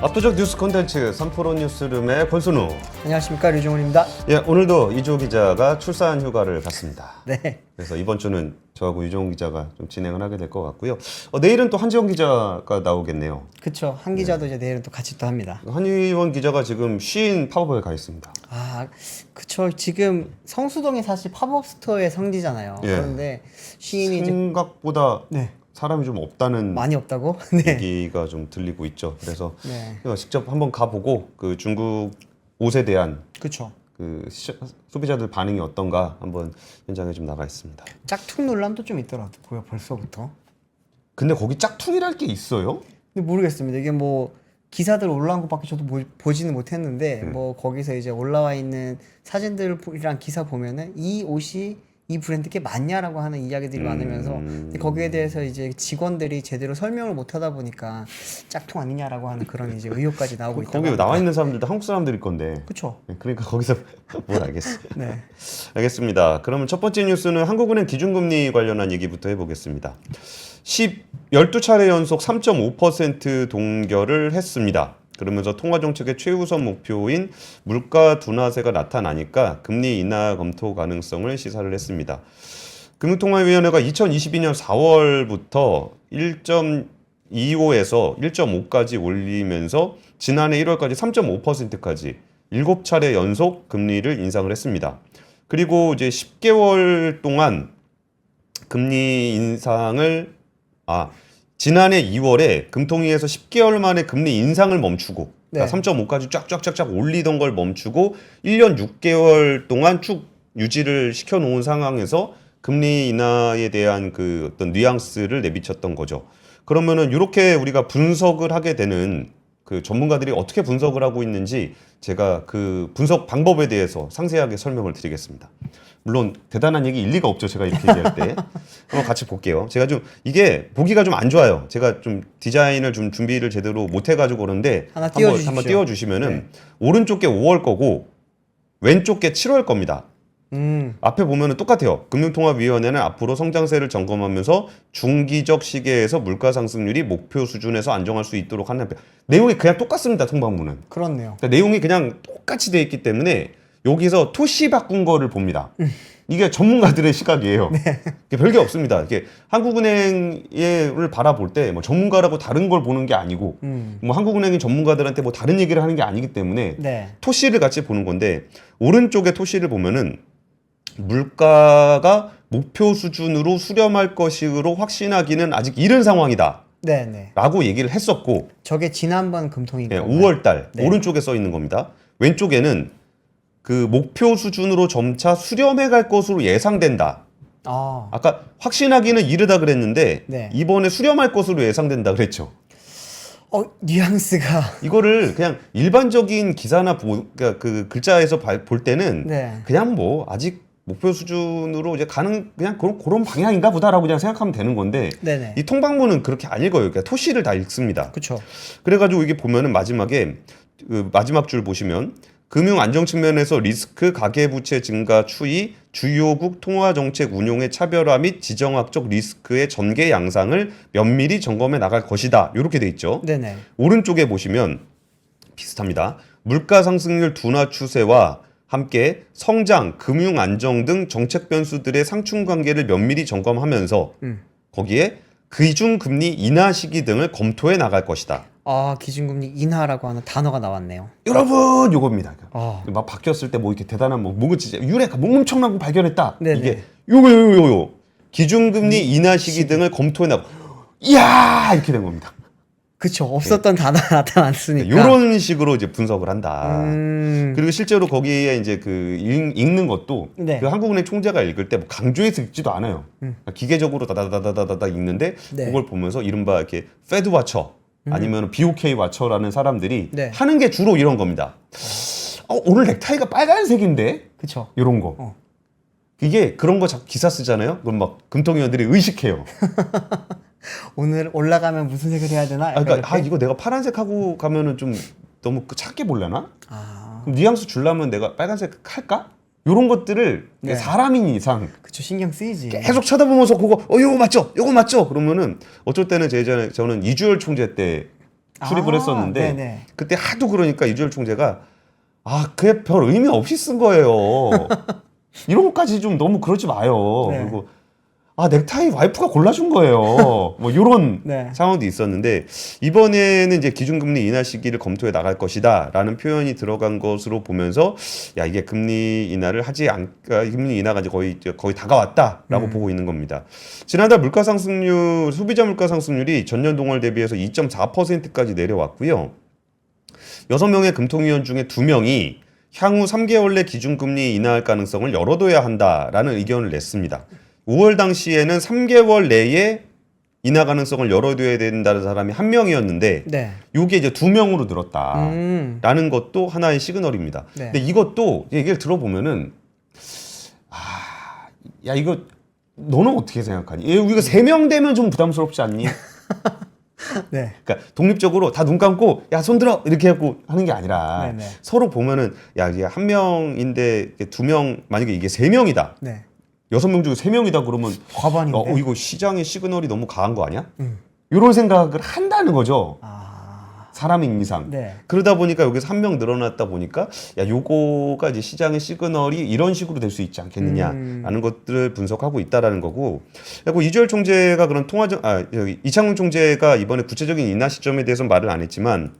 압도적 뉴스 콘텐츠 3프로 뉴스룸의 권순우. 안녕하십니까, 류종훈입니다. 예, 오늘도 이조 기자가 출산 휴가를 갔습니다. 네. 그래서 이번 주는 저하고 유종훈 기자가 좀 진행을 하게 될 것 같고요. 내일은 또 한지원 기자가 나오겠네요. 그쵸. 한 기자도 이제 내일은 또 같이 또 합니다. 한의원 기자가 지금 쉬인 팝업에 가 있습니다. 아, 그쵸. 지금 성수동이 사실 팝업 스토어의 성지잖아요. 예. 그런데 시인이 이제 생각보다 네. 사람이 좀 없다는 많이 없다고? 네. 얘기가 좀 들리고 있죠. 그래서 네. 직접 한번 가보고 그 중국 옷에 대한 그쵸. 그 소비자들 반응이 어떤가 한번 현장에 좀 나가 있습니다. 짝퉁 논란도 좀 있더라고요, 벌써부터. 근데 거기 짝퉁이랄 게 있어요? 근데 모르겠습니다. 이게 뭐 기사들 올라온 것밖에 저도 보지는 못했는데 뭐 거기서 이제 올라와 있는 사진들이랑 기사 보면은 이 옷이 이 브랜드께 맞냐라고 하는 이야기들이 많으면서 근데 거기에 대해서 이제 직원들이 제대로 설명을 못 하다 보니까 짝퉁 아니냐라고 하는 그런 이제 의혹까지 나오고 있다고 거기 합니다. 나와 있는 사람들도 한국 사람들일 건데. 그쵸. 그러니까 거기서 뭘 알겠어. 네. 알겠습니다. 그러면 첫 번째 뉴스는 한국은행 기준금리 관련한 얘기부터 해보겠습니다. 12차례 연속 3.5% 동결을 했습니다. 그러면서 통화정책의 최우선 목표인 물가 둔화세가 나타나니까 금리 인하 검토 가능성을 시사를 했습니다. 금융통화위원회가 2022년 4월부터 1.25에서 1.5까지 올리면서 지난해 1월까지 3.5%까지 7차례 연속 금리를 인상을 했습니다. 그리고 이제 10개월 동안 금리 인상을 지난해 2월에 금통위에서 10개월 만에 금리 인상을 멈추고 그러니까 3.5까지 쫙쫙쫙쫙 올리던 걸 멈추고 1년 6개월 동안 쭉 유지를 시켜놓은 상황에서 금리 인하에 대한 그 어떤 뉘앙스를 내비쳤던 거죠. 그러면은 이렇게 우리가 분석을 하게 되는 그 전문가들이 어떻게 분석을 하고 있는지 제가 그 분석 방법에 대해서 상세하게 설명을 드리겠습니다. 물론 대단한 얘기 일리가 없죠. 제가 이렇게 얘기할 때. 한번 같이 볼게요. 제가 좀 이게 보기가 좀 안 좋아요. 제가 좀 디자인을 좀 준비를 제대로 못 해가지고 그러는데 한번 띄워주시면은 오른쪽 게 5월 거고 왼쪽 게 7월 겁니다. 앞에 보면은 똑같아요. 금융통화위원회는 앞으로 성장세를 점검하면서 중기적 시계에서 물가 상승률이 목표 수준에서 안정할 수 있도록 하는 내용이 그냥 똑같습니다. 통방문은. 그렇네요. 그러니까 내용이 그냥 똑같이 돼 있기 때문에 여기서 토시 바꾼 거를 봅니다. 이게 전문가들의 시각이에요. 네. 별게 없습니다. 이게 한국은행을 바라볼 때 뭐 전문가라고 다른 걸 보는 게 아니고 뭐 한국은행이 전문가들한테 뭐 다른 얘기를 하는 게 아니기 때문에 토시를 같이 보는 건데 오른쪽에 토시를 보면은 물가가 목표 수준으로 수렴할 것으로 확신하기는 아직 이른 상황이다. 네네. 라고 얘기를 했었고 저게 지난번 금통위 5월 달 오른쪽에 써 있는 겁니다. 왼쪽에는 그 목표 수준으로 점차 수렴해 갈 것으로 예상된다. 아까 확신하기는 이르다 그랬는데 이번에 수렴할 것으로 예상된다 그랬죠. 뉘앙스가 이거를 그냥 일반적인 기사나 그러니까 그 글자에서 볼 때는 그냥 뭐 아직 목표 수준으로 이제 가는 그냥 그런 방향인가 보다라고 그냥 생각하면 되는 건데 이 통방문은 그렇게 안 읽어요. 그러니까 토시를 다 읽습니다. 그렇죠. 그래가지고 이게 보면은 마지막에 그 마지막 줄 보시면 금융 안정 측면에서 리스크, 가계부채 증가 추이, 주요국 통화정책 운용의 차별화 및 지정학적 리스크의 전개 양상을 면밀히 점검해 나갈 것이다. 이렇게 돼 있죠. 네네. 오른쪽에 보시면 비슷합니다. 물가 상승률 둔화 추세와 함께 성장, 금융 안정 등 정책 변수들의 상충 관계를 면밀히 점검하면서 거기에 기준금리 인하 시기 등을 검토해 나갈 것이다. 기준금리 인하라고 하는 단어가 나왔네요. 여러분, 요겁니다. 막 바뀌었을 때 뭐 이렇게 대단한 뭔가 진짜 유레카 뭐 엄청난 거 발견했다. 네네. 이게 요거 기준금리 인하 시기 등을 검토해 나가. 이야 이렇게 된 겁니다. 그쵸. 없었던 단어가 나타났으니까. 이런 식으로 이제 분석을 한다. 그리고 실제로 거기에 이제 그 읽는 것도 그 한국은행 총재가 읽을 때 뭐 강조해서 읽지도 않아요. 기계적으로 다다다다다다 읽는데 그걸 보면서 이른바 이렇게 페드 와처 아니면 BOK 와처라는 사람들이 하는 게 주로 이런 겁니다. 오늘 넥타이가 빨간색인데? 그쵸. 이런 거. 이게 그런 거 기사 쓰잖아요. 그럼 막 금통위원들이 의식해요. 오늘 올라가면 무슨 색을 해야 되나? 그러니까 이거 내가 파란색 하고 가면은 좀 너무 작게 보려나? 그럼 뉘앙스 주려면 내가 빨간색 할까? 이런 것들을 사람인 이상 그쵸, 신경 쓰이지. 계속 쳐다보면서 그거 요거 맞죠? 요거 맞죠? 그러면은 어쩔 때는 저는 이주열 총재 때 출입을 아, 했었는데 네네. 그때 하도 그러니까 이주열 총재가 그게 별 의미 없이 쓴 거예요. 이런 것까지 좀 너무 그러지 마요. 네. 그리고 넥타이 와이프가 골라준 거예요. 뭐 이런 네. 상황도 있었는데 이번에는 이제 기준금리 인하 시기를 검토해 나갈 것이다라는 표현이 들어간 것으로 보면서 이게 금리 인하를 금리 인하가 이제 거의 다가왔다라고 보고 있는 겁니다. 지난달 물가 상승률 소비자 물가 상승률이 전년 동월 대비해서 2.4%까지 내려왔고요. 6명의 금통위원 중에 2명이 향후 3개월 내 기준금리 인하할 가능성을 열어둬야 한다라는 의견을 냈습니다. 5월 당시에는 3개월 내에 인하 가능성을 열어둬야 된다는 사람이 1명이었는데 네. 이게 이제 2명으로 늘었다라는 것도 하나의 시그널입니다. 네. 근데 이것도 얘기를 들어보면은 이거 너는 어떻게 생각하니? 우리가 3명 되면 좀 부담스럽지 않니? 네. 그러니까 독립적으로 다 눈 감고 손 들어 이렇게 하고 하는 게 아니라 네네. 서로 보면은 이게 1명인데 2명 만약에 이게 3명이다. 네. 6명 중에 3명이다 그러면 과반인데. 이거 시장의 시그널이 너무 강한 거 아니야? 이런 생각을 한다는 거죠. 사람인 이상. 네. 그러다 보니까 여기서 1명 늘어났다 보니까 요거가 이제 시장의 시그널이 이런 식으로 될 수 있지 않겠느냐라는 것들을 분석하고 있다라는 거고. 그리고 이주열 총재가 그런 이창용 총재가 이번에 구체적인 인하 시점에 대해서 말을 안 했지만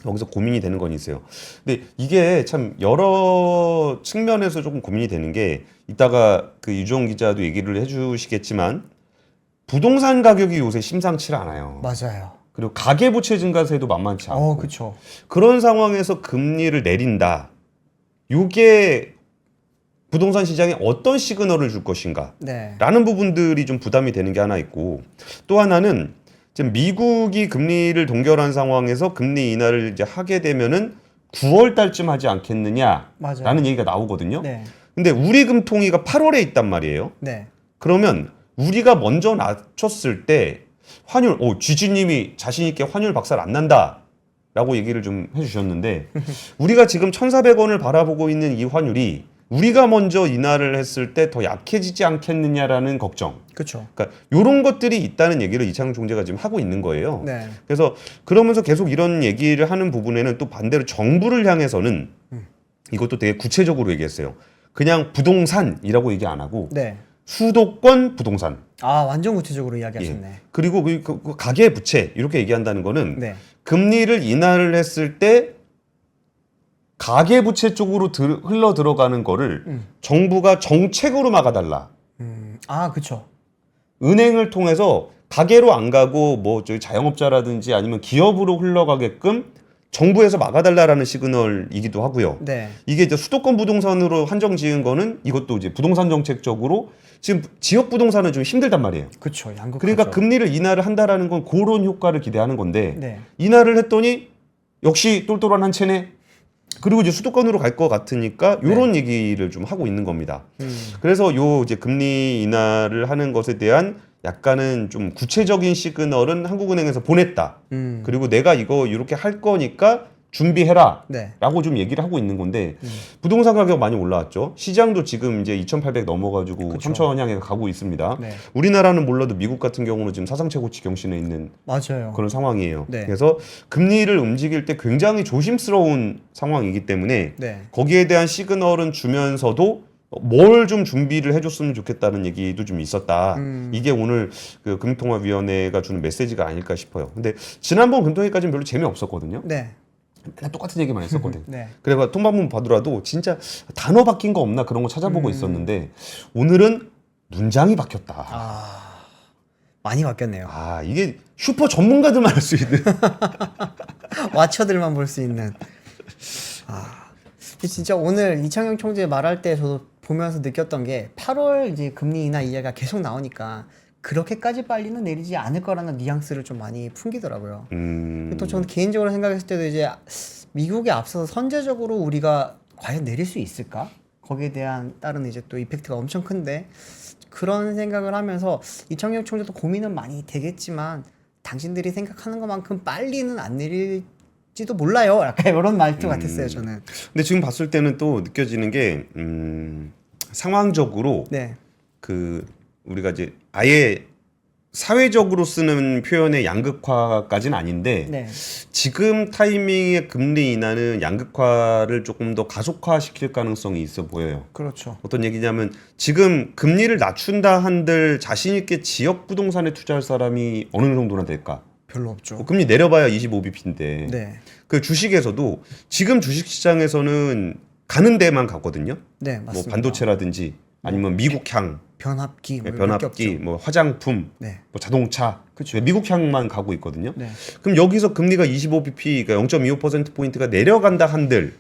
여기서 고민이 되는 건 있어요. 근데 이게 참 여러 측면에서 조금 고민이 되는 게 이따가 그 유종 기자도 얘기를 해주시겠지만 부동산 가격이 요새 심상치 않아요. 맞아요. 그리고 가계부채 증가세도 만만치 않고 그렇죠. 그런 상황에서 금리를 내린다. 이게 부동산 시장에 어떤 시그널을 줄 것인가 네. 라는 부분들이 좀 부담이 되는 게 하나 있고 또 하나는 지금 미국이 금리를 동결한 상황에서 금리 인하를 이제 하게 되면은 9월 달쯤 하지 않겠느냐라는 맞아요. 얘기가 나오거든요. 네. 근데 우리 금통위가 8월에 있단 말이에요. 네. 그러면 우리가 먼저 낮췄을 때 환율, 쥐쥐님이 자신 있게 환율 박살 안 난다라고 얘기를 좀 해주셨는데 우리가 지금 1,400원을 바라보고 있는 이 환율이 우리가 먼저 인하를 했을 때 더 약해지지 않겠느냐라는 걱정. 그렇죠. 그러니까 이런 것들이 있다는 얘기를 이창용 총재가 지금 하고 있는 거예요. 네. 그래서 그러면서 계속 이런 얘기를 하는 부분에는 또 반대로 정부를 향해서는 이것도 되게 구체적으로 얘기했어요. 그냥 부동산이라고 얘기 안 하고 네. 수도권 부동산. 완전 구체적으로 이야기하셨네. 예. 그리고 그 가계 부채 이렇게 얘기한다는 거는 네. 금리를 인하를 했을 때 가계 부채 쪽으로 흘러 들어가는 거를 정부가 정책으로 막아달라. 그렇죠. 은행을 통해서 가계로 안 가고 뭐 저기 자영업자라든지 아니면 기업으로 흘러가게끔 정부에서 막아달라라는 시그널이기도 하고요. 네. 이게 이제 수도권 부동산으로 한정 지은 거는 이것도 이제 부동산 정책적으로 지금 지역 부동산은 좀 힘들단 말이에요. 그렇죠. 양극화죠. 그러니까 금리를 인하를 한다라는 건 그런 효과를 기대하는 건데 네. 인하를 했더니 역시 똘똘한 한 채네. 그리고 이제 수도권으로 갈 것 같으니까 이런 얘기를 좀 하고 있는 겁니다. 그래서 요 이제 금리 인하를 하는 것에 대한 약간은 좀 구체적인 시그널은 한국은행에서 보냈다. 그리고 내가 이거 이렇게 할 거니까 준비해라. 네. 라고 좀 얘기를 하고 있는 건데 부동산 가격 많이 올라왔죠. 시장도 지금 이제 2,800 넘어가지고 그쵸. 3,000원 향해 가고 있습니다. 네. 우리나라는 몰라도 미국 같은 경우는 지금 사상 최고치 경신에 있는 맞아요. 그런 상황이에요. 네. 그래서 금리를 움직일 때 굉장히 조심스러운 상황이기 때문에 네. 거기에 대한 시그널은 주면서도 뭘 좀 준비를 해줬으면 좋겠다는 얘기도 좀 있었다. 이게 오늘 그 금융통화위원회가 주는 메시지가 아닐까 싶어요. 근데 지난번 금통위까지는 별로 재미없었거든요. 네. 맨날 똑같은 얘기만 했었거든. 네. 그래서 통방문 봐더라도 진짜 단어 바뀐 거 없나 그런 거 찾아보고 있었는데 오늘은 문장이 바뀌었다. 많이 바뀌었네요. 이게 슈퍼 전문가들만 할 수 있는. 와처들만 볼 수 있는. 진짜 오늘 이창용 총재 말할 때 저도 보면서 느꼈던 게 8월 이제 금리 인하 이야기가 계속 나오니까 그렇게까지 빨리는 내리지 않을 거라는 뉘앙스를 좀 많이 풍기더라고요. 또 저는 개인적으로 생각했을 때도 이제 미국에 앞서서 선제적으로 우리가 과연 내릴 수 있을까? 거기에 대한 다른 이제 또 이펙트가 엄청 큰데 그런 생각을 하면서 이창용 총재도 고민은 많이 되겠지만 당신들이 생각하는 것만큼 빨리는 안 내릴지도 몰라요. 약간 이런 말투 같았어요, 저는. 근데 지금 봤을 때는 또 느껴지는 게 상황적으로 네. 그 우리가 이제 아예 사회적으로 쓰는 표현의 양극화까지는 아닌데 네. 지금 타이밍의 금리 인하는 양극화를 조금 더 가속화시킬 가능성이 있어 보여요. 그렇죠. 어떤 얘기냐면 지금 금리를 낮춘다 한들 자신 있게 지역 부동산에 투자할 사람이 어느 정도나 될까? 별로 없죠. 금리 내려봐야 25bp인데 네. 그 주식에서도 지금 주식시장에서는 가는 데만 가거든요. 네, 뭐 맞습니다. 반도체라든지 아니면 미국향, 변압기, 뭐 이런 게 없죠. 변압기, 뭐 화장품, 네. 뭐 자동차, 그쵸. 미국향만 가고 있거든요. 네. 그럼 여기서 금리가 25bp, 그러니까 0.25%포인트가 내려간다 한들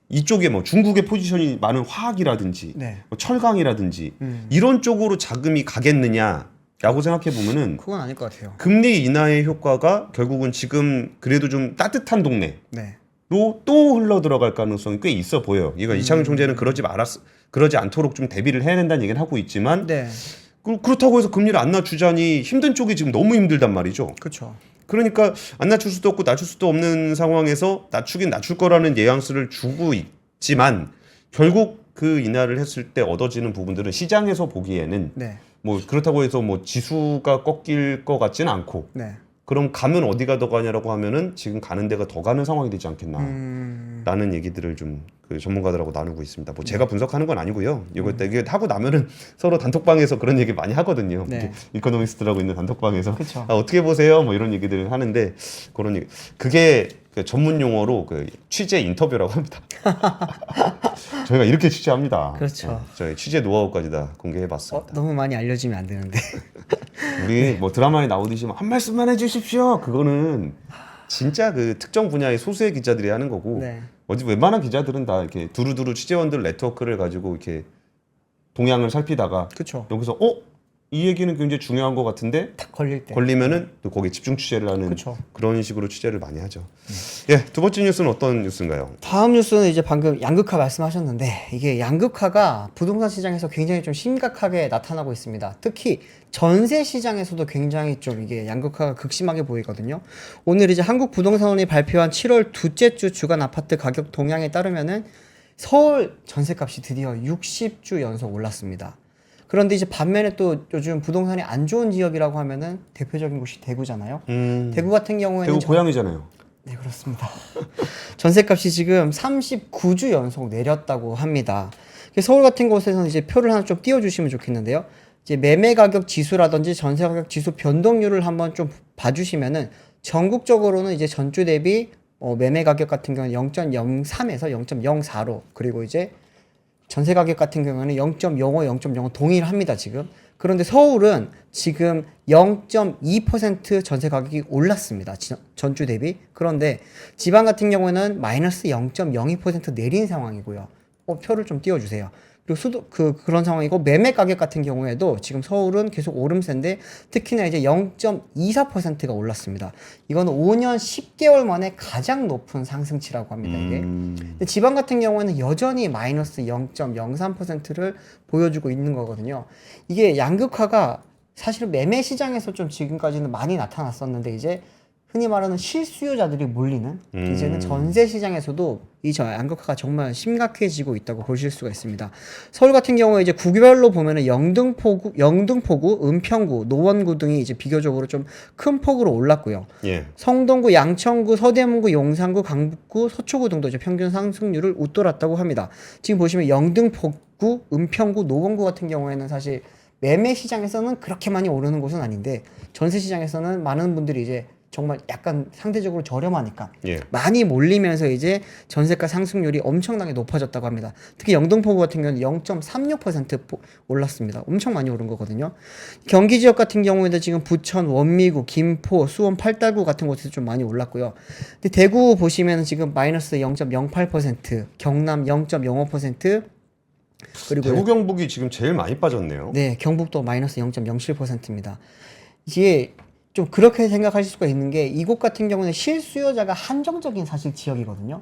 이쪽에 뭐 중국의 포지션이 많은 화학이라든지 네. 뭐 철강이라든지 이런 쪽으로 자금이 가겠느냐라고 생각해 보면은 그건 아닐 것 같아요. 금리 인하의 효과가 결국은 지금 그래도 좀 따뜻한 동네로 네. 또 흘러 들어갈 가능성이 꽤 있어 보여요. 이거 이창용 총재는 그러지 않도록 좀 대비를 해야 된다는 얘기는 하고 있지만 네. 그렇다고 해서 금리를 안 낮추자니 힘든 쪽이 지금 너무 힘들단 말이죠. 그렇죠. 그러니까 안 낮출 수도 없고 낮출 수도 없는 상황에서 낮추긴 낮출 거라는 뉘앙스를 주고 있지만 결국 그 인하를 했을 때 얻어지는 부분들은 시장에서 보기에는 네. 뭐 그렇다고 해서 뭐 지수가 꺾일 것 같지는 않고 네. 그럼 가면 어디가 더 가냐라고 하면은 지금 가는 데가 더 가는 상황이 되지 않겠나 라는 얘기들을 좀 그 전문가들하고 나누고 있습니다. 뭐 제가 분석하는 건 아니고요. 이게 하고 나면은 서로 단톡방에서 그런 얘기 많이 하거든요. 네. 이렇게 이코노미스트라고 있는 단톡방에서 그쵸. 아, 어떻게 보세요? 뭐 이런 얘기들을 하는데 그런 얘기 그게 그 전문 용어로 그 취재 인터뷰라고 합니다. 저희가 이렇게 취재합니다. 그렇죠. 저희 취재 노하우까지 다 공개해봤습니다. 너무 많이 알려지면 안 되는데. 우리 뭐 드라마에 나오듯이 한 말씀만 해주십시오. 그거는 진짜 그 특정 분야의 소수의 기자들이 하는 거고 네. 어디 웬만한 기자들은 다 이렇게 두루두루 취재원들 네트워크를 가지고 이렇게 동향을 살피다가 그렇죠. 여기서 이 얘기는 굉장히 중요한 것 같은데 딱 걸릴 때. 걸리면은 또 거기에 집중 취재를 하는 그쵸. 그런 식으로 취재를 많이 하죠. 예, 두 번째 뉴스는 어떤 뉴스인가요? 다음 뉴스는 이제 방금 양극화 말씀하셨는데 이게 양극화가 부동산 시장에서 굉장히 좀 심각하게 나타나고 있습니다. 특히 전세 시장에서도 굉장히 좀 이게 양극화가 극심하게 보이거든요. 오늘 이제 한국부동산원이 발표한 7월 둘째 주 주간 아파트 가격 동향에 따르면은 서울 전세값이 드디어 60주 연속 올랐습니다. 그런데 이제 반면에 또 요즘 부동산이 안 좋은 지역이라고 하면은 대표적인 곳이 대구잖아요. 대구 같은 경우에는 대구 고향이잖아요. 네, 그렇습니다. 전세값이 지금 39주 연속 내렸다고 합니다. 서울 같은 곳에서는 이제 표를 하나 좀 띄워주시면 좋겠는데요. 이제 매매 가격 지수라든지 전세 가격 지수 변동률을 한번 좀 봐주시면은 전국적으로는 이제 전주 대비 매매 가격 같은 경우는 0.03에서 0.04로 그리고 이제 전세 가격 같은 경우는 0.05, 0.05 동일합니다, 지금. 그런데 서울은 지금 0.2% 전세 가격이 올랐습니다. 전주 대비. 그런데 지방 같은 경우에는 마이너스 0.02% 내린 상황이고요. 표를 좀 띄워주세요. 그리고 그런 상황이고 매매 가격 같은 경우에도 지금 서울은 계속 오름세인데 특히나 이제 0.24%가 올랐습니다. 이거는 5년 10개월 만에 가장 높은 상승치라고 합니다. 이게. 근데 지방 같은 경우에는 여전히 마이너스 0.03%를 보여주고 있는 거거든요. 이게 양극화가 사실은 매매 시장에서 좀 지금까지는 많이 나타났었는데 이제 흔히 말하는 실수요자들이 몰리는 이제는 전세 시장에서도 이 양극화가 정말 심각해지고 있다고 보실 수가 있습니다. 서울 같은 경우에 이제 구별로 보면은 영등포구, 은평구, 노원구 등이 이제 비교적으로 좀 큰 폭으로 올랐고요. 예. 성동구, 양천구, 서대문구, 용산구, 강북구, 서초구 등도 이제 평균 상승률을 웃돌았다고 합니다. 지금 보시면 영등포구, 은평구, 노원구 같은 경우에는 사실 매매 시장에서는 그렇게 많이 오르는 곳은 아닌데 전세 시장에서는 많은 분들이 이제 정말 약간 상대적으로 저렴하니까 예. 많이 몰리면서 이제 전세가 상승률이 엄청나게 높아졌다고 합니다. 특히 영등포구 같은 경우는 0.36% 올랐습니다. 엄청 많이 오른 거거든요. 경기 지역 같은 경우에도 지금 부천, 원미구, 김포, 수원, 팔달구 같은 곳에서 좀 많이 올랐고요. 근데 대구 보시면 지금 마이너스 0.08%, 경남 0.05%, 그리고 대구 경북이 지금 제일 많이 빠졌네요. 네, 경북도 마이너스 0.07%입니다. 이게 좀 그렇게 생각하실 수가 있는 게 이곳 같은 경우는 실수요자가 한정적인 사실 지역이거든요.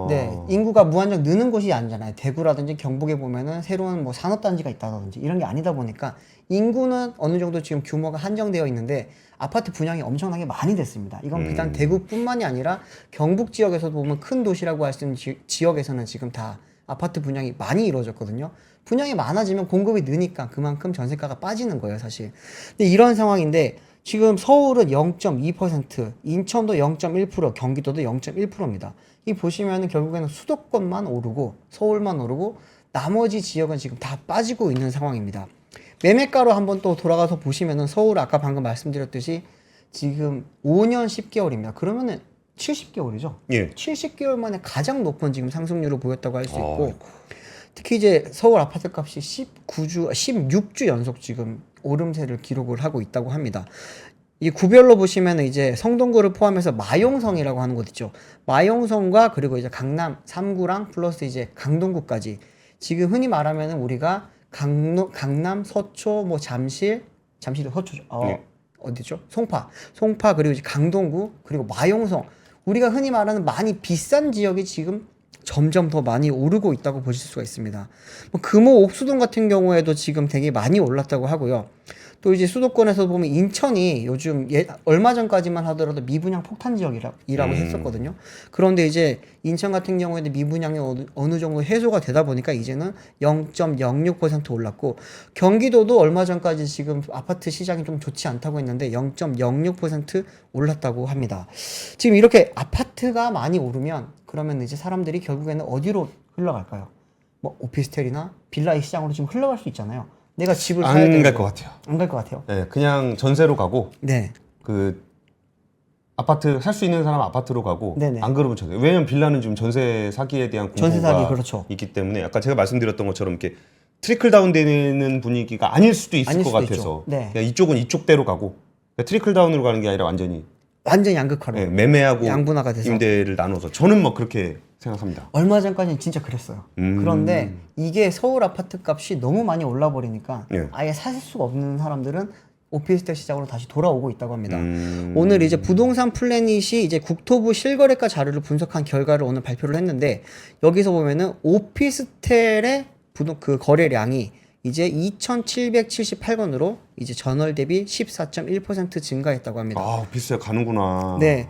네, 인구가 무한정 느는 곳이 아니잖아요. 대구라든지 경북에 보면은 새로운 뭐 산업단지가 있다든지 이런 게 아니다 보니까 인구는 어느 정도 지금 규모가 한정되어 있는데 아파트 분양이 엄청나게 많이 됐습니다. 이건 비단 대구뿐만이 아니라 경북 지역에서도 보면 큰 도시라고 할 수 있는 지역에서는 지금 다 아파트 분양이 많이 이루어졌거든요. 분양이 많아지면 공급이 느니까 그만큼 전세가가 빠지는 거예요, 사실. 근데 이런 상황인데 지금 서울은 0.2%, 인천도 0.1%, 경기도도 0.1%입니다. 이 보시면은 결국에는 수도권만 오르고 서울만 오르고 나머지 지역은 지금 다 빠지고 있는 상황입니다. 매매가로 한번 또 돌아가서 보시면은 서울 아까 방금 말씀드렸듯이 지금 5년 10개월입니다. 그러면은 70개월이죠. 예. 70개월 만에 가장 높은 지금 상승률을 보였다고 할 수 있고 특히 이제 서울 아파트 값이 16주 연속 지금 오름세를 기록을 하고 있다고 합니다. 이 구별로 보시면 이제 성동구를 포함해서 마용성이라고 하는 곳 있죠. 마용성과 그리고 이제 강남 3구랑 플러스 이제 강동구까지 지금 흔히 말하면 우리가 강남, 서초, 뭐 잠실도 서초죠. 네. 어디죠? 송파 그리고 이제 강동구 그리고 마용성 우리가 흔히 말하는 많이 비싼 지역이 지금 점점 더 많이 오르고 있다고 보실 수가 있습니다. 뭐 금호 옥수동 같은 경우에도 지금 되게 많이 올랐다고 하고요. 또 이제 수도권에서 보면 인천이 요즘 얼마 전까지만 하더라도 미분양 폭탄 지역이라고 했었거든요. 그런데 이제 인천 같은 경우에는 미분양이 어느 정도 해소가 되다 보니까 이제는 0.06% 올랐고 경기도도 얼마 전까지 지금 아파트 시장이 좀 좋지 않다고 했는데 0.06% 올랐다고 합니다. 지금 이렇게 아파트가 많이 오르면 그러면 이제 사람들이 결국에는 어디로 흘러갈까요? 뭐 오피스텔이나 빌라의 시장으로 지금 흘러갈 수 있잖아요. 내가 집을 사야 되는 안 갈 것 같아요. 안 갈 것 같아요. 네, 그냥 전세로 가고 네. 그 아파트 살 수 있는 사람 아파트로 가고 네네. 안 그러면 전세. 왜냐면 빌라는 지금 전세 사기에 대한 전세 사기, 공부가 그렇죠. 있기 때문에 아까 제가 말씀드렸던 것처럼 이렇게 트리클 다운 되는 분위기가 아닐 수도 있을 아닐 것 수도 같아서 있죠. 네. 그냥 이쪽은 이쪽대로 가고 그러니까 트리클 다운으로 가는 게 아니라 완전히 양극화로. 매매하고 양분화가 돼서. 임대를 나눠서 저는 뭐 그렇게 생각합니다. 얼마 전까지는 진짜 그랬어요. 그런데 이게 서울 아파트 값이 너무 많이 올라 버리니까 예. 아예 사실 수가 없는 사람들은 오피스텔 시장으로 다시 돌아오고 있다고 합니다. 오늘 이제 부동산 플래닛이 이제 국토부 실거래가 자료를 분석한 결과를 오늘 발표를 했는데 여기서 보면은 오피스텔의 그 거래량이 이제 2,778건으로 이제 전월 대비 14.1% 증가했다고 합니다. 아, 비싸 가는구나. 네.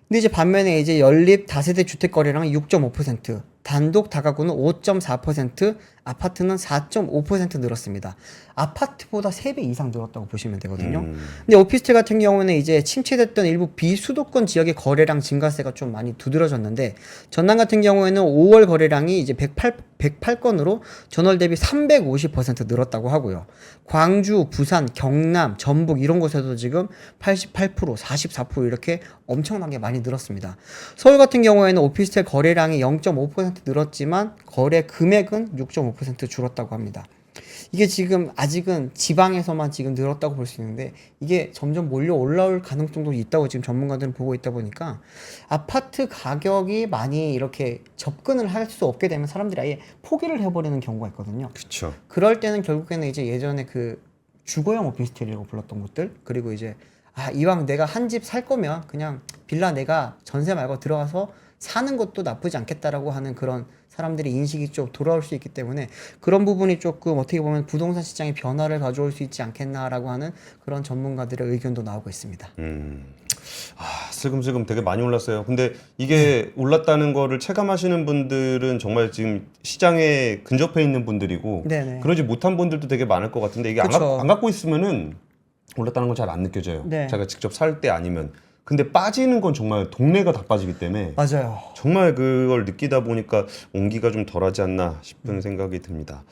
근데 이제 반면에 이제 연립 다세대 주택 거래량은 6.5%, 단독 다가구는 5.4%, 아파트는 4.5% 늘었습니다. 아파트보다 3배 이상 늘었다고 보시면 되거든요. 근데 오피스텔 같은 경우는 이제 침체됐던 일부 비수도권 지역의 거래량 증가세가 좀 많이 두드러졌는데 전남 같은 경우에는 5월 거래량이 이제 108건으로 전월 대비 350% 늘었다고 하고요. 광주, 부산, 경남, 전북 이런 곳에도 지금 88%, 44% 이렇게 엄청나게 많이 늘었습니다. 서울 같은 경우에는 오피스텔 거래량이 0.5% 늘었지만 거래 금액은 6.5% 줄었다고 합니다. 이게 지금 아직은 지방에서만 지금 늘었다고 볼 수 있는데 이게 점점 몰려 올라올 가능성도 있다고 지금 전문가들은 보고 있다 보니까 아파트 가격이 많이 이렇게 접근을 할 수 없게 되면 사람들이 아예 포기를 해버리는 경우가 있거든요. 그렇죠. 그럴 때는 결국에는 이제 예전에 그 주거용 오피스텔이라고 불렀던 곳들 그리고 이제 이왕 내가 한 집 살 거면 그냥 빌라 내가 전세 말고 들어가서 사는 것도 나쁘지 않겠다라고 하는 그런 사람들의 인식이 좀 돌아올 수 있기 때문에 그런 부분이 조금 어떻게 보면 부동산 시장의 변화를 가져올 수 있지 않겠나라고 하는 그런 전문가들의 의견도 나오고 있습니다. 슬금슬금 되게 많이 올랐어요. 근데 이게 올랐다는 거를 체감하시는 분들은 정말 지금 시장에 근접해 있는 분들이고 네네. 그러지 못한 분들도 되게 많을 것 같은데 이게 그쵸. 안 갖고 있으면은 올랐다는 건 잘 안 느껴져요. 네. 자기가 직접 살 때 아니면. 근데 빠지는 건 정말 동네가 다 빠지기 때문에 맞아요. 정말 그걸 느끼다 보니까 온기가 좀 덜하지 않나 싶은 생각이 듭니다.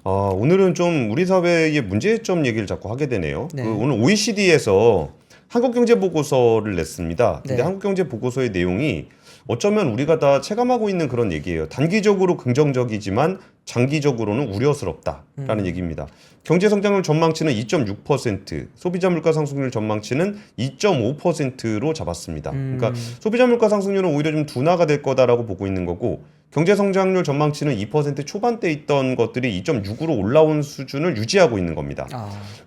오늘은 좀 우리 사회의 문제점 얘기를 자꾸 하게 되네요. 네. 오늘 OECD에서 한국경제보고서를 냈습니다. 근데 네. 한국경제보고서의 내용이 어쩌면 우리가 다 체감하고 있는 그런 얘기예요. 단기적으로 긍정적이지만 장기적으로는 우려스럽다라는 얘기입니다. 경제 성장률 전망치는 2.6%, 소비자 물가 상승률 전망치는 2.5%로 잡았습니다. 그러니까 소비자 물가 상승률은 오히려 좀 둔화가 될 거다라고 보고 있는 거고 경제 성장률 전망치는 2% 초반대 있던 것들이 2.6으로 올라온 수준을 유지하고 있는 겁니다.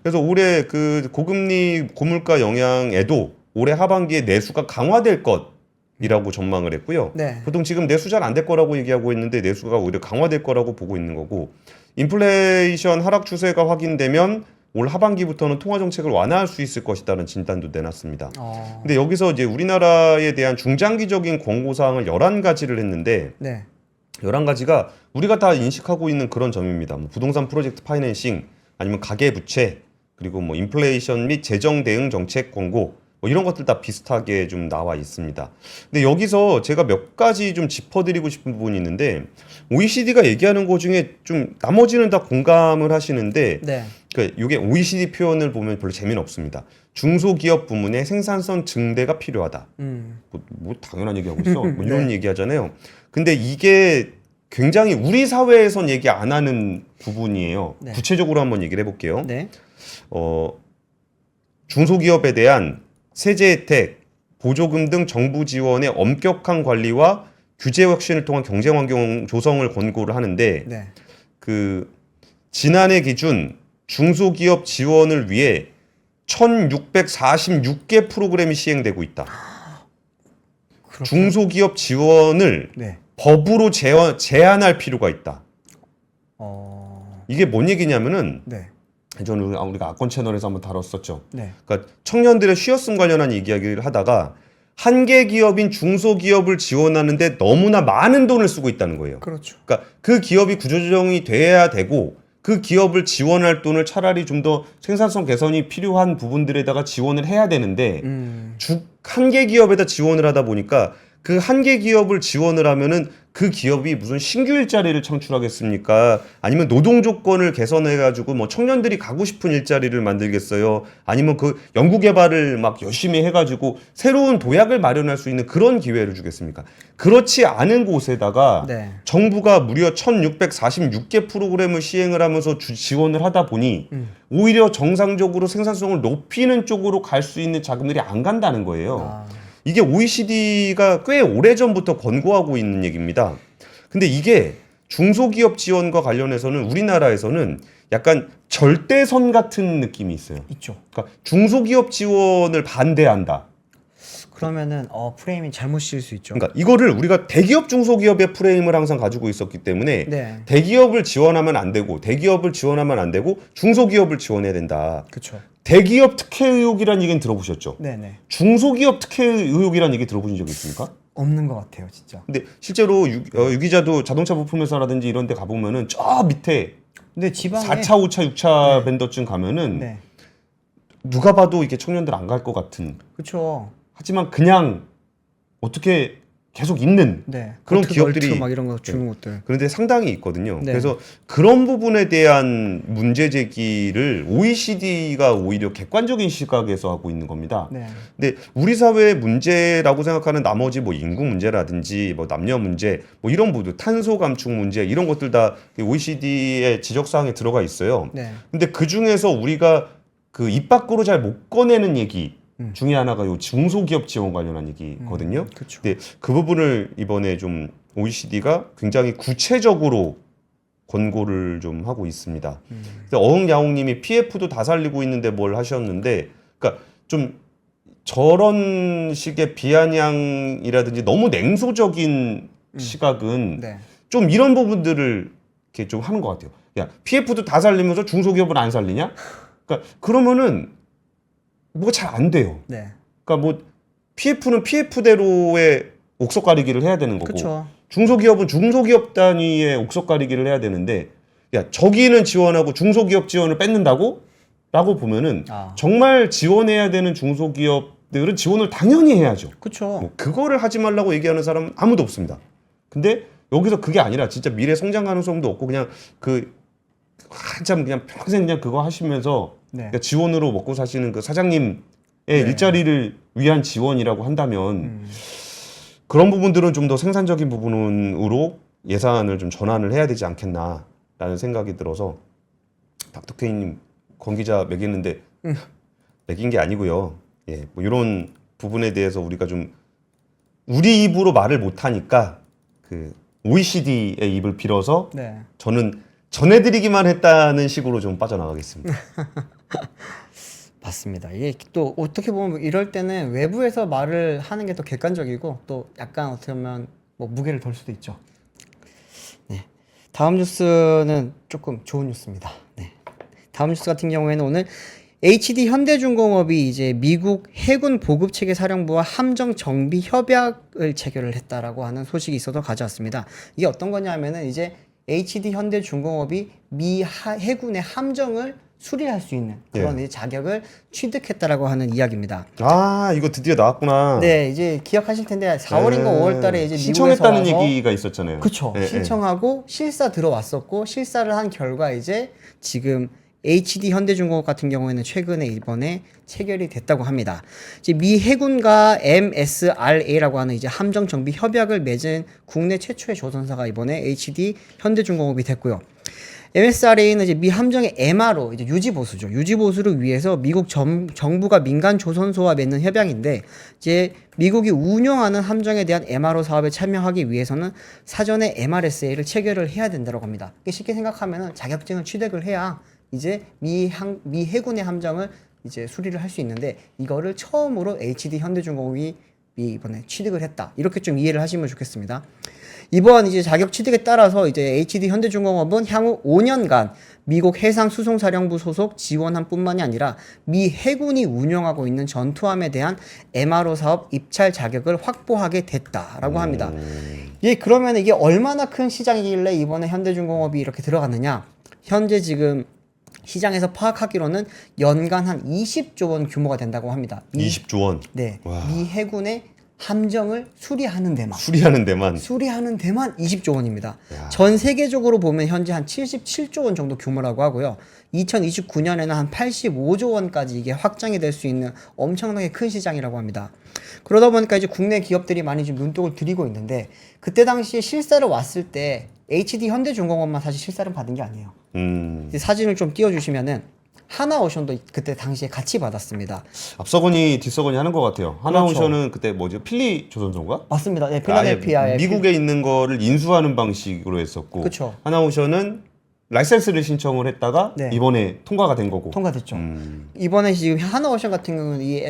그래서 올해 그 고금리 고물가 영향에도 올해 하반기에 내수가 강화될 것이라고 전망을 했고요. 네. 보통 지금 내수 잘 안 될 거라고 얘기하고 있는데 내수가 오히려 강화될 거라고 보고 있는 거고 인플레이션 하락 추세가 확인되면 올 하반기부터는 통화 정책을 완화할 수 있을 것이라는 진단도 내놨습니다. 근데 여기서 이제 우리나라에 대한 중장기적인 권고 사항을 11가지를 했는데 네. 11가지가 우리가 다 인식하고 있는 그런 점입니다. 뭐 부동산 프로젝트 파이낸싱, 아니면 가계 부채, 그리고 뭐 인플레이션 및 재정 대응 정책 권고, 뭐 이런 것들 다 비슷하게 좀 나와 있습니다. 근데 여기서 제가 몇 가지 좀 짚어드리고 싶은 부분이 있는데, OECD가 얘기하는 것 중에 좀 나머지는 다 공감을 하시는데, 네. 그러니까 이게 OECD 표현을 보면 별로 재미는 없습니다. 중소기업 부문의 생산성 증대가 필요하다. 뭐 당연한 얘기하고 있어. 뭐 이런 네. 얘기하잖아요. 근데 이게 굉장히 우리 사회에선 얘기 안 하는 부분이에요. 네. 구체적으로 한번 얘기를 해볼게요. 네. 중소기업에 대한 세제 혜택, 보조금 등 정부 지원의 엄격한 관리와 규제 혁신을 통한 경쟁 환경 조성을 권고를 하는데, 네. 그 지난해 기준 중소기업 지원을 위해 1646개 프로그램이 시행되고 있다. 그렇구나. 중소기업 지원을 네. 법으로 제한할 필요가 있다. 이게 뭔 얘기냐면은, 네. 저는 우리가 아권 채널에서 한번 다뤘었죠. 네. 그러니까 청년들의 쉬었음 관련한 이야기를 하다가 한계 기업인 중소기업을 지원하는데 너무나 많은 돈을 쓰고 있다는 거예요. 그렇죠. 그러니까 그 기업이 구조조정이 돼야 되고, 그 기업을 지원할 돈을 차라리 좀 더 생산성 개선이 필요한 부분들에다가 지원을 해야 되는데, 한계 기업에다 지원을 하다 보니까 그 한계 기업을 지원을 하면은 그 기업이 무슨 신규 일자리를 창출하겠습니까? 아니면 노동 조건을 개선해가지고 뭐 청년들이 가고 싶은 일자리를 만들겠어요? 아니면 그 연구개발을 막 열심히 해가지고 새로운 도약을 마련할 수 있는 그런 기회를 주겠습니까? 그렇지 않은 곳에다가 네. 정부가 무려 1646개 프로그램을 시행을 하면서 지원을 하다 보니 오히려 정상적으로 생산성을 높이는 쪽으로 갈 수 있는 자금들이 안 간다는 거예요. 이게 OECD가 꽤 오래전부터 권고하고 있는 얘기입니다. 근데 이게 중소기업 지원과 관련해서는 우리나라에서는 약간 절대선 같은 느낌이 있어요. 있죠. 그러니까 중소기업 지원을 반대한다. 그러면은 프레임이 잘못 씌울 수 있죠. 그러니까 이거를 우리가 대기업 중소기업의 프레임을 항상 가지고 있었기 때문에 네. 대기업을 지원하면 안 되고, 대기업을 지원하면 안 되고, 중소기업을 지원해야 된다. 그렇죠. 대기업 특혜 의혹이라는 얘기는 들어보셨죠? 네네. 중소기업 특혜 의혹이라는 얘기 들어보신 적 있습니까? 없는 것 같아요, 진짜. 근데 실제로 유 기자도 자동차 부품 회사라든지 이런 데 가보면은 저 밑에 근데 지방에 4차, 5차, 6차 벤더쯤 가면은 네. 누가 봐도 이게 청년들 안 갈 것 같은, 그렇죠. 하지만 그냥 어떻게 계속 있는 네. 그런 버트, 기업들이 멀트 막 이런 거 주는 것들. 그런데 상당히 있거든요. 네. 그래서 그런 부분에 대한 문제 제기를 OECD가 오히려 객관적인 시각에서 하고 있는 겁니다. 네. 근데 우리 사회의 문제라고 생각하는 나머지 뭐 인구 문제라든지 뭐 남녀 문제, 뭐 이런 부분, 탄소 감축 문제, 이런 것들 다 OECD의 지적 사항에 들어가 있어요. 네. 근데 그 중에서 우리가 그 입 밖으로 잘 못 꺼내는 얘기 중에 하나가 요 중소기업 지원 관련한 얘기거든요. 그렇죠. 근데 그 부분을 이번에 좀 OECD가 굉장히 구체적으로 권고를 좀 하고 있습니다. 근데 어흥야옹님이 PF도 다 살리고 있는데 뭘 하셨는데, 그러니까 좀 저런 식의 비아냥이라든지 너무 냉소적인 시각은 네. 좀 이런 부분들을 이렇게 좀 하는 것 같아요. 야, PF도 다 살리면서 중소기업은 안 살리냐? 그러니까 그러면은 뭐가 잘 안 돼요. 네. 그러니까 뭐 PF는 PF대로의 옥석 가리기를 해야 되는 거고, 그렇죠. 중소기업은 중소기업 단위의 옥석 가리기를 해야 되는데, 야, 저기는 지원하고 중소기업 지원을 뺏는다고? 라고 보면은 정말 지원해야 되는 중소기업들은 지원을 당연히 해야죠. 그렇죠. 뭐 그거를 하지 말라고 얘기하는 사람은 아무도 없습니다. 근데 여기서 그게 아니라 진짜 미래 성장 가능성도 없고 그냥 그 한참 그냥 평생 그냥 그거 하시면서 네. 그러니까 지원으로 먹고 사시는 그 사장님의 일자리를 위한 지원이라고 한다면 그런 부분들은 좀 더 생산적인 부분으로 예산을 좀 전환을 해야 되지 않겠나라는 생각이 들어서, 박덕태님 권 기자 매겼는데 매긴 게 아니고요. 예, 뭐 이런 부분에 대해서 우리가 좀 우리 입으로 말을 못 하니까 그 OECD의 입을 빌어서 네. 저는 전해드리기만 했다는 식으로 좀 빠져나가겠습니다. 맞습니다. 이게 또 어떻게 보면 이럴 때는 외부에서 말을 하는 게 더 객관적이고 또 약간 어떻게 보면 뭐 무게를 덜 수도 있죠. 네. 다음 뉴스는 조금 좋은 뉴스입니다. 네. 다음 뉴스 같은 경우에는 오늘 HD 현대중공업이 이제 미국 해군 보급체계 사령부와 함정 정비 협약을 체결을 했다라고 하는 소식이 있어서 가져왔습니다. 이게 어떤 거냐면은 이제 HD 현대중공업이 미 해군의 함정을 수리할 수 있는 그런 이제 자격을 취득했다라고 하는 이야기입니다. 아, 이거 드디어 나왔구나. 네, 이제 기억하실 텐데 4월인가 5월달에 이제 신청했다는 미국에서 와서 얘기가 있었잖아요. 그쵸. 신청하고 실사 들어왔었고 실사를 한 결과 이제 지금 HD 현대중공업 같은 경우에는 최근에 이번에 체결이 됐다고 합니다. 이제 미 해군과 MSRA라고 하는 이제 함정 정비 협약을 맺은 국내 최초의 조선사가 이번에 HD 현대중공업이 됐고요. MSRA는 이제 미 함정의 MRO 이제 유지 보수죠. 유지 보수를 위해서 미국 정부가 민간 조선소와 맺는 협약인데 이제 미국이 운영하는 함정에 대한 MRO 사업에 참여하기 위해서는 사전에 MRSA를 체결을 해야 된다고 합니다. 쉽게 생각하면은 자격증을 취득을 해야 이제 미 해군의 함정을 이제 수리를 할 수 있는데 이거를 처음으로 HD 현대중공업이 이번에 취득을 했다. 이렇게 좀 이해를 하시면 좋겠습니다. 이번 이제 자격 취득에 따라서 이제 HD 현대중공업은 향후 5년간 미국 해상수송사령부 소속 지원함뿐만이 아니라 미 해군이 운영하고 있는 전투함에 대한 MRO 사업 입찰 자격을 확보하게 됐다라고 합니다. 예, 그러면 이게 얼마나 큰 시장이길래 이번에 현대중공업이 이렇게 들어갔느냐? 현재 지금 시장에서 파악하기로는 연간 한 20조 원 규모가 된다고 합니다. 20조 원. 네, 와. 미 해군의 함정을 수리하는 데만 수리하는 데만. 20조 원입니다. 야. 전 세계적으로 보면 현재 한 77조 원 정도 규모라고 하고요. 2029년에는 한 85조 원까지 이게 확장이 될 수 있는 엄청나게 큰 시장이라고 합니다. 그러다 보니까 이제 국내 기업들이 많이 좀 눈독을 들이고 있는데 그때 당시에 실사를 왔을 때 HD 현대중공업만 사실 실사를 받은 게 아니에요. 이제 사진을 좀 띄워주시면은 하나오션도 그때 당시에 같이 받았습니다. 앞서거니 뒤서거니 하는 것 같아요. 하나오션은 그때 뭐죠? 필리 조선소인가? 맞습니다. 네, 필라델피아에 미국에 있는 거를 인수하는 방식으로 했었고, 그쵸. 하나오션은 라이센스를 신청을 했다가 네. 이번에 통과가 된 거고. 통과됐죠. 이번에 지금 하나오션 같은 경우는 이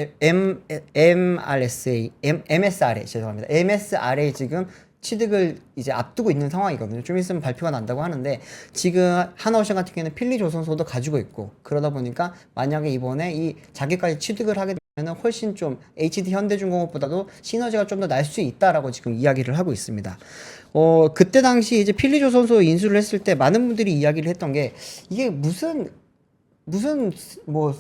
MSRA 죄송합니다. MSRA 지금 취득을 이제 앞두고 있는 상황이거든요. 좀 있으면 발표가 난다고 하는데 지금 하나오션 같은 경우는 필리 조선소도 가지고 있고 그러다 보니까 만약에 이번에 이 자기까지 취득을 하게 되면 훨씬 좀 HD 현대중공업보다도 시너지가 좀 더 날 수 있다라고 지금 이야기를 하고 있습니다. 그때 당시 이제 필리 조선소 인수를 했을 때 많은 분들이 이야기를 했던 게 이게 무슨 뭐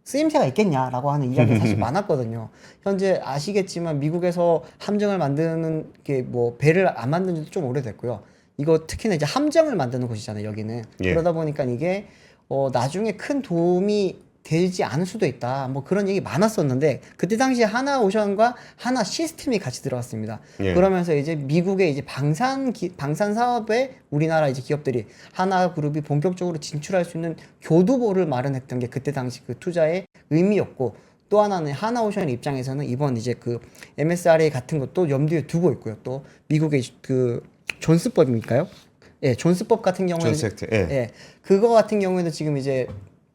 쓰임새가 있겠냐라고 하는 이야기가 사실 많았거든요. 현재 아시겠지만 미국에서 함정을 만드는 게 뭐 배를 안 만든 지도 좀 오래됐고요. 이거 특히나 이제 함정을 만드는 곳이잖아요. 여기는. 예. 그러다 보니까 이게 나중에 큰 도움이 되지 않을 수도 있다. 뭐 그런 얘기 많았었는데 그때 당시에 하나오션과 하나 시스템이 같이 들어갔습니다. 예. 그러면서 이제 미국의 이제 방산 사업에 우리나라 이제 기업들이 하나그룹이 본격적으로 진출할 수 있는 교두보를 마련했던 게 그때 당시 그 투자의 의미였고 또 하나는 하나오션 입장에서는 이번 이제 그 MSRA 같은 것도 염두에 두고 있고요. 또 미국의 그 존스법입니까요? 예, 존스법 같은 경우에는 존스 액트, 예. 그거 같은 경우에는 지금 이제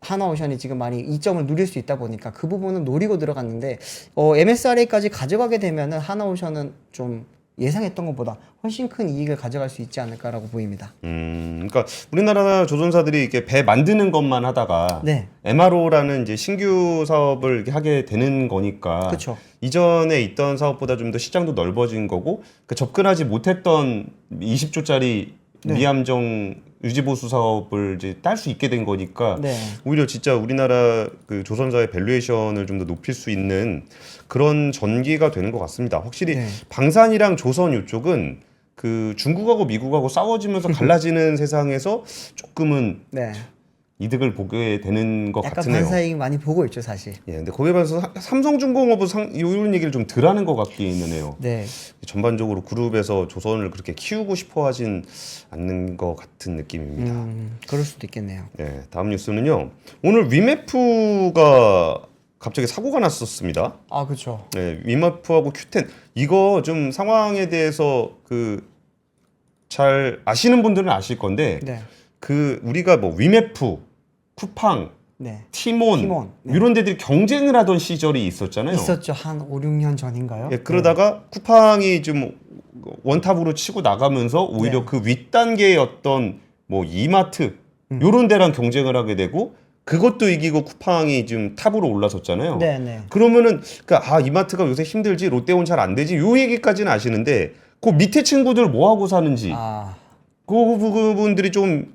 하나오션이 지금 많이 이점을 누릴 수 있다 보니까 그 부분은 노리고 들어갔는데 MSRA까지 가져가게 되면은 하나오션은 좀 예상했던 것보다 훨씬 큰 이익을 가져갈 수 있지 않을까라고 보입니다. 그러니까 우리나라 조선사들이 이렇게 배 만드는 것만 하다가 네. MRO라는 이제 신규 사업을 이렇게 하게 되는 거니까 그쵸. 이전에 있던 사업보다 좀 더 시장도 넓어진 거고 그 접근하지 못했던 20조짜리 미함정 유지보수 사업을 이제 딸 수 있게 된 거니까 네. 오히려 진짜 우리나라 그 조선사의 밸류에이션을 좀 더 높일 수 있는 그런 전기가 되는 것 같습니다. 확실히 네. 방산이랑 조선 이쪽은 그 중국하고 미국하고 싸워지면서 갈라지는 세상에서 조금은 네. 이득을 보게 되는 것 약간 같으네요. 반사이익 많이 보고 있죠, 사실. 예, 근데 거기에 반해서 삼성중공업은 이런 얘기를 좀 덜 하는 것 같기는 해요. 네. 전반적으로 그룹에서 조선을 그렇게 키우고 싶어 하진 않는 것 같은 느낌입니다. 그럴 수도 있겠네요. 네, 다음 뉴스는요. 오늘 위메프가 갑자기 사고가 났었습니다. 아, 그렇죠. 네, 위메프하고 Q10 이거 좀 상황에 대해서 그 잘 아시는 분들은 아실 건데 네. 그 우리가 뭐 위메프, 쿠팡, 네. 티몬, 네. 이런 데들이 경쟁을 하던 시절이 있었잖아요. 있었죠. 한 5, 6년 전인가요? 예, 그러다가 쿠팡이 좀 원탑으로 치고 나가면서 오히려 네. 그 윗단계의 어떤 뭐 이마트 요런 데랑 경쟁을 하게 되고 그것도 이기고 쿠팡이 지금 탑으로 올라섰잖아요. 네네. 그러면은 그러니까 이마트가 요새 힘들지 롯데온 잘 안 되지 요 얘기까지는 아시는데 그 밑에 친구들 뭐 하고 사는지 그 부분들이 좀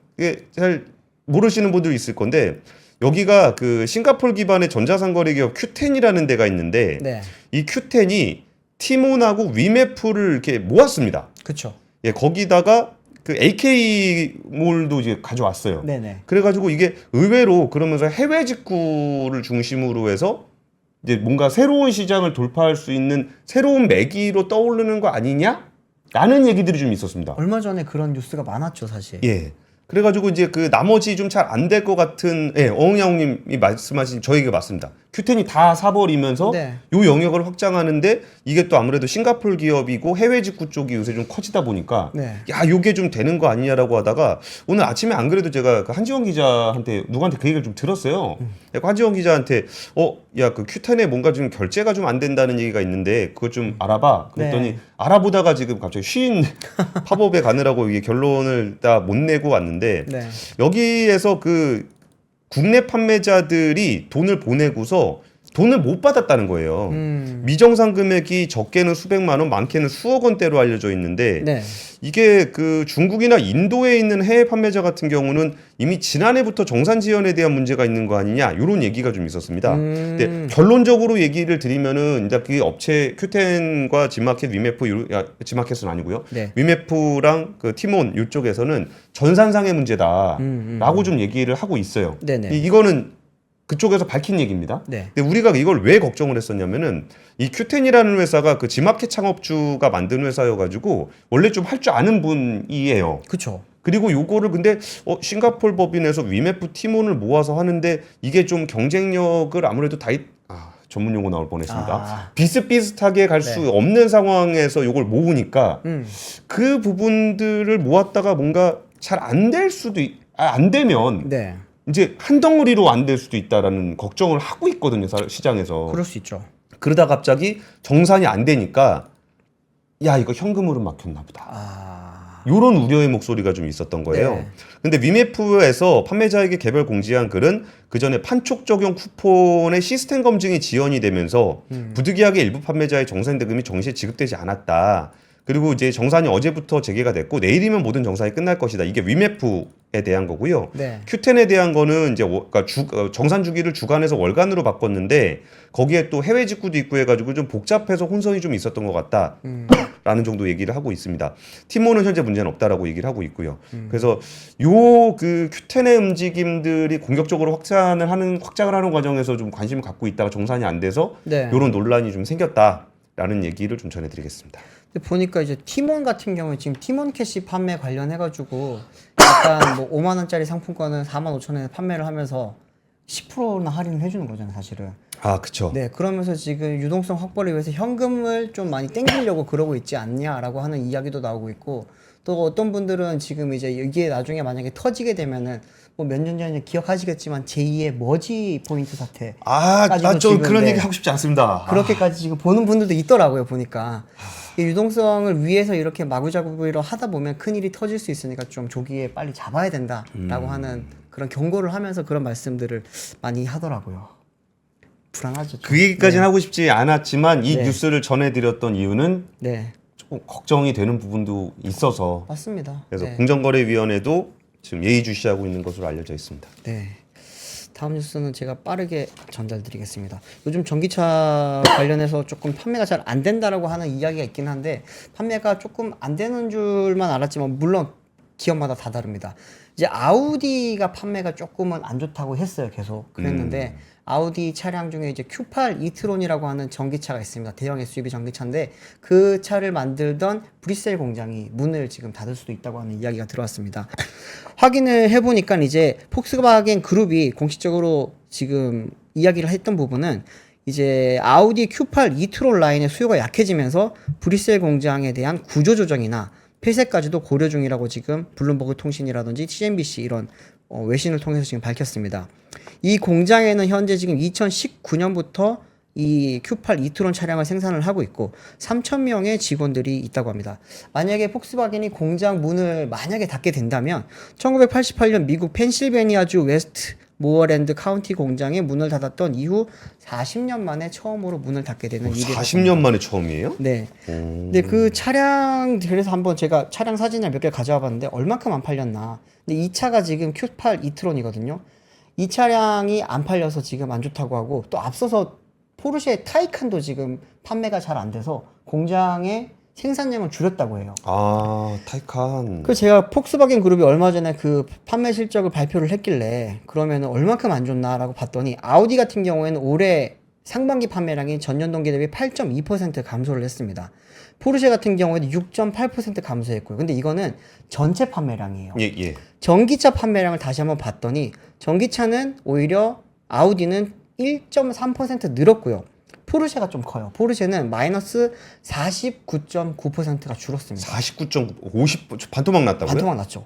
잘 모르시는 분들이 있을 건데 여기가 그 싱가포르 기반의 전자상거래 기업 Q10이라는 데가 있는데 네. 이 Q10이 티몬하고 위메프를 이렇게 모았습니다. 그쵸. 예, 거기다가 그 AK몰도 이제 가져왔어요. 네네. 그래가지고 이게 의외로 그러면서 해외 직구를 중심으로 해서 이제 뭔가 새로운 시장을 돌파할 수 있는 새로운 매기로 떠오르는 거 아니냐? 라는 얘기들이 좀 있었습니다. 얼마 전에 그런 뉴스가 많았죠, 사실. 예. 그래가지고 이제 그 나머지 좀 잘 안 될 것 같은 어흥양님이 말씀하신 저 얘기가 맞습니다. Q10이 다 사버리면서 네. 요 영역을 확장하는데 이게 또 아무래도 싱가포르 기업이고 해외 직구 쪽이 요새 좀 커지다 보니까 네. 야 요게 좀 되는 거 아니냐라고 하다가 오늘 아침에 안 그래도 제가 그 한지원 기자한테 누구한테 그 얘기를 좀 들었어요. 한지원 기자한테 야 그 Q10에 뭔가 좀 결제가 좀 안 된다는 얘기가 있는데 그거 좀 알아봐. 그랬더니 네. 알아보다가 지금 갑자기 쉰 팝업에 가느라고 이게 결론을 다 못 내고 왔는데 네. 여기에서 그 국내 판매자들이 돈을 보내고서 돈을 못 받았다는 거예요. 미정상 금액이 적게는 수백만 원, 많게는 수억 원대로 알려져 있는데 네. 이게 그 중국이나 인도에 있는 해외 판매자 같은 경우는 이미 지난해부터 정산 지연에 대한 문제가 있는 거 아니냐 이런 얘기가 좀 있었습니다. 근데 결론적으로 얘기를 드리면은 이제 그 업체 Q10과 지마켓, 위메프, 지마켓은 아니고요. 네. 위메프랑 그 티몬 이쪽에서는 전산상의 문제다라고 좀 얘기를 하고 있어요. 네네. 이거는 그쪽에서 밝힌 얘기입니다. 네. 근데 우리가 이걸 왜 걱정을 했었냐면은 이 Q10이라는 회사가 그 지마켓 창업주가 만든 회사여가지고 원래 좀 할 줄 아는 분이에요. 그쵸. 그리고 요거를 근데 싱가포르 법인에서 위메프 티몬을 모아서 하는데 이게 좀 경쟁력을 아무래도 전문 용어 나올 뻔했습니다. 비슷비슷하게 갈 수 네. 없는 상황에서 요걸 모으니까 그 부분들을 모았다가 뭔가 잘 안 될 수도 안 되면 네. 이제 한 덩어리로 안 될 수도 있다라는 걱정을 하고 있거든요, 시장에서. 그럴 수 있죠. 그러다 갑자기 정산이 안 되니까 야 이거 현금으로 막혔나 보다. 요런 우려의 목소리가 좀 있었던 거예요. 네. 근데 위메프에서 판매자에게 개별 공지한 글은 그 전에 판촉 적용 쿠폰의 시스템 검증이 지연이 되면서 부득이하게 일부 판매자의 정산 대금이 정시에 지급되지 않았다. 그리고 이제 정산이 어제부터 재개가 됐고 내일이면 모든 정산이 끝날 것이다. 이게 위메프에 대한 거고요. 네. Q10에 대한 거는 이제 그러니까 정산 주기를 주간에서 월간으로 바꿨는데 거기에 또 해외 직구도 있고 해가지고 좀 복잡해서 혼선이 좀 있었던 것 같다. 라는 정도 얘기를 하고 있습니다. 티모는 현재 문제는 없다라고 얘기를 하고 있고요. 그래서 요 그 Q10의 움직임들이 공격적으로 확장을 하는 과정에서 좀 관심을 갖고 있다가 정산이 안 돼서 네. 요런 논란이 좀 생겼다라는 얘기를 좀 전해드리겠습니다. 근데 보니까 이제 티몬 같은 경우에 지금 티몬 캐시 판매 관련해가지고 약간 뭐 5만 원짜리 상품권은 4만 5천 원에 판매를 하면서 10%나 할인을 해주는 거잖아요, 사실은. 그쵸. 네, 그러면서 지금 유동성 확보를 위해서 현금을 좀 많이 땡기려고 그러고 있지 않냐라고 하는 이야기도 나오고 있고 또 어떤 분들은 지금 이제 이게 나중에 만약에 터지게 되면은 뭐 몇 년 전에 기억하시겠지만 제2의 머지 포인트 사태. 나 좀 그런 네. 얘기 하고 싶지 않습니다. 그렇게까지 지금 보는 분들도 있더라고요, 보니까. 이 유동성을 위해서 이렇게 마구잡이로 하다 보면 큰일이 터질 수 있으니까 좀 조기에 빨리 잡아야 된다라고 하는 그런 경고를 하면서 그런 말씀들을 많이 하더라고요. 불안하죠. 좀. 그 얘기까지는 하고 싶지 않았지만 이 네. 뉴스를 전해드렸던 이유는 네, 조금 걱정이 되는 부분도 있어서 맞습니다. 그래서 네. 공정거래위원회도 지금 예의주시하고 있는 것으로 알려져 있습니다. 네. 다음 뉴스는 제가 빠르게 전달드리겠습니다. 요즘 전기차 관련해서 조금 판매가 잘 안 된다라고 하는 이야기가 있긴 한데 판매가 조금 안 되는 줄만 알았지만 물론 기업마다 다 다릅니다. 이제 아우디가 판매가 조금은 안 좋다고 했어요. 계속 그랬는데 아우디 차량 중에 이제 Q8 이트론이라고 하는 전기차가 있습니다. 대형 SUV 전기차인데 그 차를 만들던 브뤼셀 공장이 문을 지금 닫을 수도 있다고 하는 이야기가 들어왔습니다. 확인을 해보니까 이제 폭스바겐 그룹이 공식적으로 지금 이야기를 했던 부분은 이제 아우디 Q8 이트론 라인의 수요가 약해지면서 브뤼셀 공장에 대한 구조 조정이나 폐쇄까지도 고려 중이라고 지금 블룸버그 통신이라든지 TMBC 이런 외신을 통해서 지금 밝혔습니다. 이 공장에는 현재 지금 2019년부터 이 Q8 이트론 차량을 생산을 하고 있고 3,000명의 직원들이 있다고 합니다. 만약에 폭스바겐이 공장 문을 만약에 닫게 된다면 1988년 미국 펜실베니아주 웨스트 모어랜드 카운티 공장에 문을 닫았던 이후 40년 만에 처음으로 문을 닫게 되는 일이 40년 만에 처음이에요? 네. 근데 그 차량 그래서 한번 제가 차량 사진을 몇 개 가져와 봤는데 얼만큼 안 팔렸나. 근데 이 차가 지금 Q8 이트론이거든요. 이 차량이 안 팔려서 지금 안 좋다고 하고 또 앞서서 포르쉐 타이칸도 지금 판매가 잘 안 돼서 공장에 생산량을 줄였다고 해요. 아, 타이칸. 그 제가 폭스바겐 그룹이 얼마 전에 그 판매 실적을 발표를 했길래 그러면 얼만큼 안 좋나라고 봤더니 아우디 같은 경우에는 올해 상반기 판매량이 전년 동기 대비 8.2% 감소를 했습니다. 포르쉐 같은 경우에는 6.8% 감소했고요. 근데 이거는 전체 판매량이에요. 예, 예. 전기차 판매량을 다시 한번 봤더니 전기차는 오히려 아우디는 1.3% 늘었고요. 포르쉐가 좀 커요. 포르쉐는 마이너스 49.9%가 줄었습니다. 49.9, 50 반토막 났다고요? 반토막 났죠.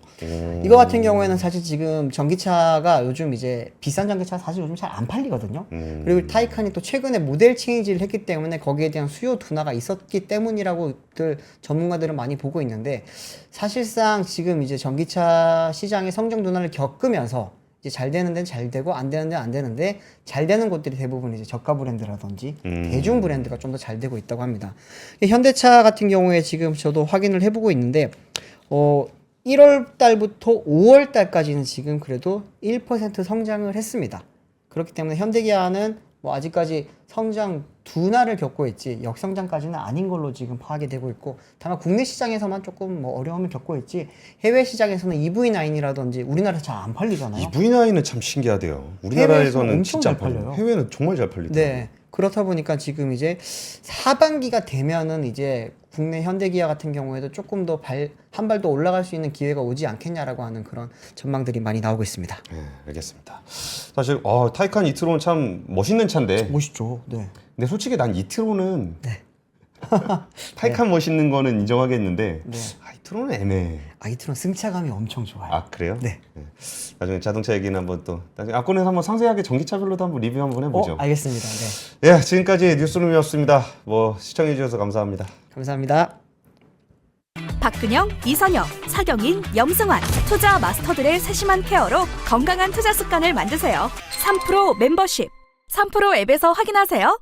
이거 같은 경우에는 사실 지금 전기차가 요즘 이제 비싼 전기차 사실 요즘 잘 안 팔리거든요. 그리고 타이칸이 또 최근에 모델 체인지를 했기 때문에 거기에 대한 수요 둔화가 있었기 때문이라고들 전문가들은 많이 보고 있는데 사실상 지금 이제 전기차 시장의 성장 둔화를 겪으면서 이제 잘 되는 데는 잘 되고 안 되는 데는 안 되는데 잘 되는 곳들이 대부분 이제 저가 브랜드라든지 대중 브랜드가 좀 더 잘 되고 있다고 합니다. 현대차 같은 경우에 지금 저도 확인을 해보고 있는데 1월 달부터 5월 달까지는 지금 그래도 1% 성장을 했습니다. 그렇기 때문에 현대기아는 뭐 아직까지 성장 둔화를 겪고 있지 역성장까지는 아닌 걸로 지금 파악이 되고 있고 다만 국내 시장에서만 조금 뭐 어려움을 겪고 있지 해외 시장에서는 EV9이라든지 우리나라에서 잘 안 팔리잖아요. EV9은 참 신기하대요. 해외에서는 우리나라에서는 엄청 진짜 잘 팔려요. 해외는 정말 잘 팔리더라고요. 네. 그렇다 보니까 지금 이제 하반기가 되면은 이제 국내 현대기아 같은 경우에도 조금 더 한 발 더 올라갈 수 있는 기회가 오지 않겠냐라고 하는 그런 전망들이 많이 나오고 있습니다. 네, 알겠습니다. 사실 타이칸 이트론 참 멋있는 차인데 멋있죠. 네. 근데 솔직히 난 이트론은 타이칸 멋있는 거는 인정하겠는데 네. 이트론은 애매해. 아이트론 승차감이 엄청 좋아요. 아, 그래요? 네. 나중에 자동차 얘기는 한번 또 나중에 앞권에서 한번 상세하게 전기차별로도 한번 리뷰 한번 해보죠. 알겠습니다. 네. 예, 지금까지 뉴스룸이었습니다. 시청해 주셔서 감사합니다. 감사합니다. 박근영, 이선영, 사경인, 염승환 투자 마스터들의 세심한 케어로 건강한 투자 습관을 만드세요. 3프로 멤버십 3프로 앱에서 확인하세요.